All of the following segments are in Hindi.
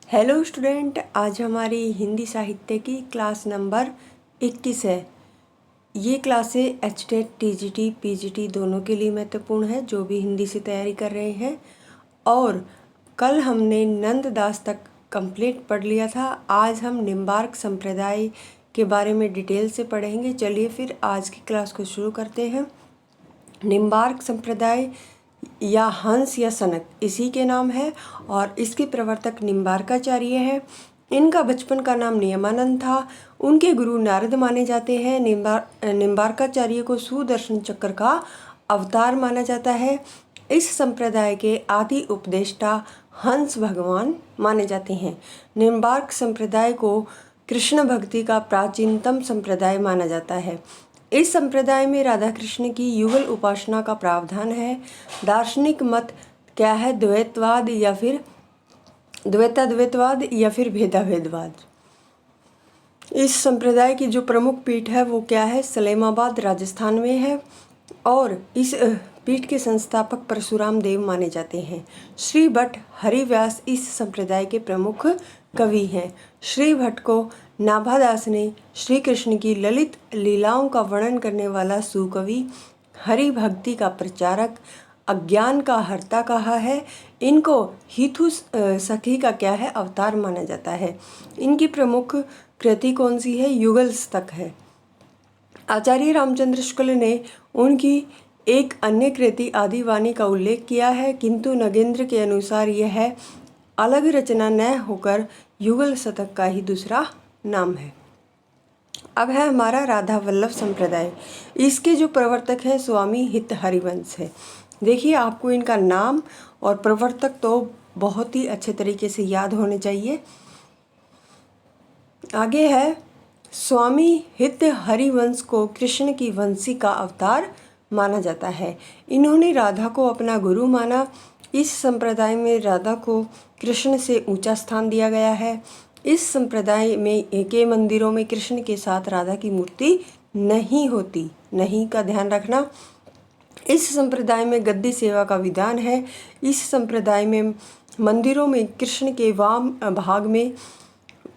हेलो स्टूडेंट, आज हमारी हिंदी साहित्य की क्लास नंबर 21 है। ये क्लासें एचटेट, टीजीटी, पीजीटी दोनों के लिए महत्वपूर्ण है, जो भी हिंदी से तैयारी कर रहे हैं। और कल हमने नंददास तक कंप्लीट पढ़ लिया था। आज हम निम्बार्क संप्रदाय के बारे में डिटेल से पढ़ेंगे। चलिए फिर आज की क्लास को शुरू करते हैं। निम्बार्क संप्रदाय या हंस या सनक इसी के नाम है और इसके प्रवर्तक निम्बार्काचार्य है। इनका बचपन का नाम नियमानंद था। उनके गुरु नारद माने जाते हैं। निम्बार्काचार्य को सुदर्शन चक्र का अवतार माना जाता है। इस संप्रदाय के आदि उपदेष्टा हंस भगवान माने जाते हैं। निम्बार्क संप्रदाय को कृष्ण भक्ति का प्राचीनतम संप्रदाय माना जाता है। इस संप्रदाय में राधा कृष्ण की युगल उपासना का प्रावधान है। दार्शनिक मत क्या है? द्वैतवाद या फिर द्वैताद्वैतवाद या फिर भेदाभेदवाद। इस संप्रदाय की जो प्रमुख पीठ है वो क्या है? सलेमाबाद राजस्थान में है और इस पीठ के संस्थापक परशुराम देव माने जाते हैं। श्री भट्ट हरिव्यास इस संप्रदाय के प्रमुख कवि हैं। श्री भट्ट को नाभादास ने श्री कृष्ण की ललित लीलाओं का वर्णन करने वाला सुकवि, हरि भक्ति का प्रचारक, अज्ञान का हर्ता कहा है। इनको हितु सखी का क्या है? अवतार माना जाता है। इनकी प्रमुख कृति कौन सी है? युगलस्तक है। आचार्य रामचंद्र शुक्ल ने उनकी एक अन्य कृति आदिवाणी का उल्लेख किया है, किंतु नगेंद्र के अनुसार यह अलग रचना न होकर युगल शतक का ही दूसरा नाम है। अब है हमारा राधा वल्लभ संप्रदाय। इसके जो प्रवर्तक हैं स्वामी हित हरिवंश है। देखिए, आपको इनका नाम और प्रवर्तक तो बहुत ही अच्छे तरीके से याद होने चाहिए। आगे है, स्वामी हित हरिवंश को कृष्ण की वंशी का अवतार माना जाता है। इन्होंने राधा को अपना गुरु माना। इस संप्रदाय में राधा को कृष्ण से ऊंचा स्थान दिया गया है। इस संप्रदाय में के मंदिरों में कृष्ण के साथ राधा की मूर्ति नहीं होती। नहीं का ध्यान रखना। इस संप्रदाय में गद्दी सेवा का विधान है। इस संप्रदाय में मंदिरों में कृष्ण के वाम भाग में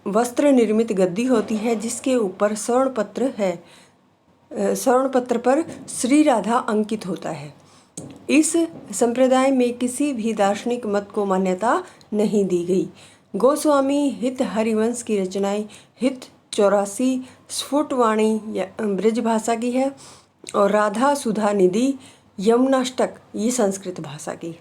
वस्त्र निर्मित गद्दी होती है, जिसके ऊपर स्वर्ण पत्र है। स्वर्ण पत्र पर श्री राधा अंकित होता है। इस संप्रदाय में किसी भी दार्शनिक मत को मान्यता नहीं दी गई। गोस्वामी हित हरिवंश की रचनाएं हित 84 स्फुटवाणी ब्रज भाषा की है और राधा सुधा निधि यमुनाष्टक ये संस्कृत भाषा की।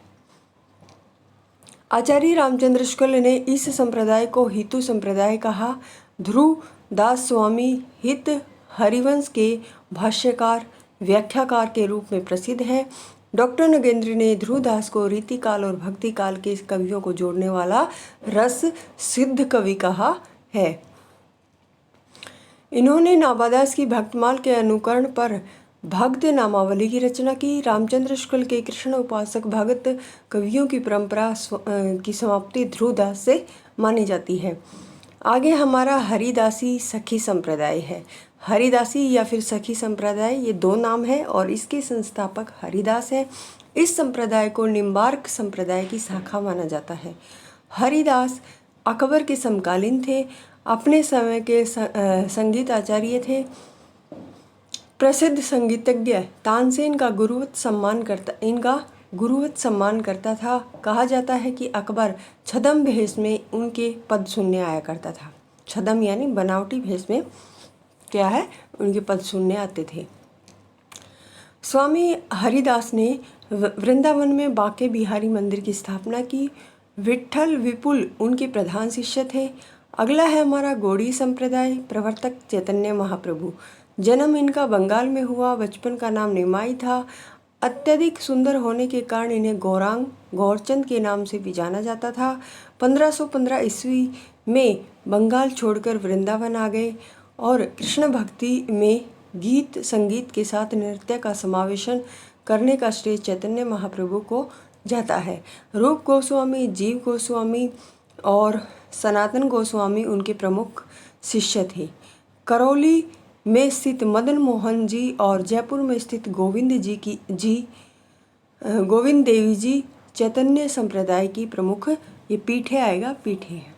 आचार्य रामचंद्र शुक्ल ने इस संप्रदाय को हितु संप्रदाय कहा। ध्रुव दास स्वामी हित हरिवंश के भाष्यकार व्याख्याकार के रूप में प्रसिद्ध हैं। डॉक्टर नगेंद्र ने ध्रुवदास को रीतिकाल और भक्ति काल के कवियों को जोड़ने वाला रस सिद्ध कवि कहा है। इन्होंने नाभादास की भक्तमाल के अनुकरण पर भक्त नामावली की रचना की। रामचंद्र शुक्ल के कृष्ण उपासक भगत कवियों की परंपरा की समाप्ति ध्रुवदास से मानी जाती है। आगे हमारा हरिदासी सखी संप्रदाय है। हरिदासी या फिर सखी संप्रदाय ये दो नाम है और इसके संस्थापक हरिदास है। इस संप्रदाय को निम्बार्क संप्रदाय की शाखा माना जाता है। हरिदास अकबर के समकालीन थे। अपने समय के संगीत आचार्य थे। प्रसिद्ध संगीतज्ञ तानसेन का गुरुवत सम्मान करता था। कहा जाता है कि अकबर छद्म भेष में उनके पद सुनने आया करता था। छद्म यानी बनावटी भेष में क्या है? उनके पद सुनने आते थे। स्वामी हरिदास ने वृंदावन में बांके बिहारी मंदिर की स्थापना की। विट्ठल विपुल उनके प्रधान शिष्य थे। अगला है हमारा गौड़ी संप्रदाय। प्रवर्तक चैतन्य महाप्रभु। जन्म इनका बंगाल में हुआ। बचपन का नाम निमाई था। अत्यधिक सुंदर होने के कारण इन्हें गौरांग गौरचंद के नाम से भी जाना जाता था। 1515 ईस्वी में बंगाल छोड़कर वृंदावन आ गए और कृष्ण भक्ति में गीत संगीत के साथ नृत्य का समावेशन करने का श्रेय चैतन्य महाप्रभु को जाता है। रूप गोस्वामी, जीव गोस्वामी और सनातन गोस्वामी उनके प्रमुख शिष्य थे। करौली में स्थित मदन मोहन जी और जयपुर में स्थित गोविंद देवी जी चैतन्य संप्रदाय की प्रमुख ये पीठे आएगा पीठे हैं।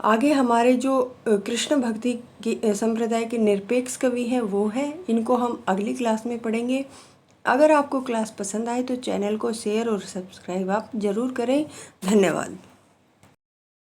आगे हमारे जो कृष्ण भक्ति की संप्रदाय के निरपेक्ष कवि हैं वो हैं, इनको हम अगली क्लास में पढ़ेंगे। अगर आपको क्लास पसंद आए तो चैनल को शेयर और सब्सक्राइब आप ज़रूर करें। धन्यवाद।